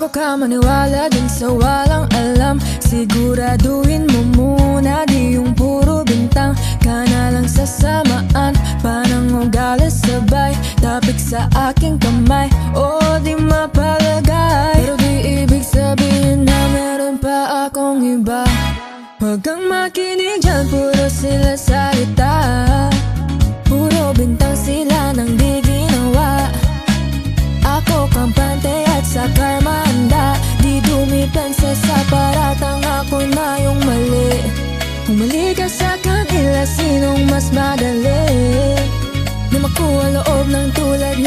ka maniwala dun sa walang alam. Siguraduhin mo muna, di yung puro bintang ka na lang sasamaan. Parang ugali sabay, tapik sa aking kamay, o di mapalagay. Pero di ibig sabihin na meron pa akong iba. Huwag kang makinig dyan, puro sila salita. Puro bintang sila nang di ginawa. Ako kampante at sa karma handa. Di dumipensa sa paratang ako na yung mali. Humali ka sa kanila, sinong mas madali na makuha loob ng tulad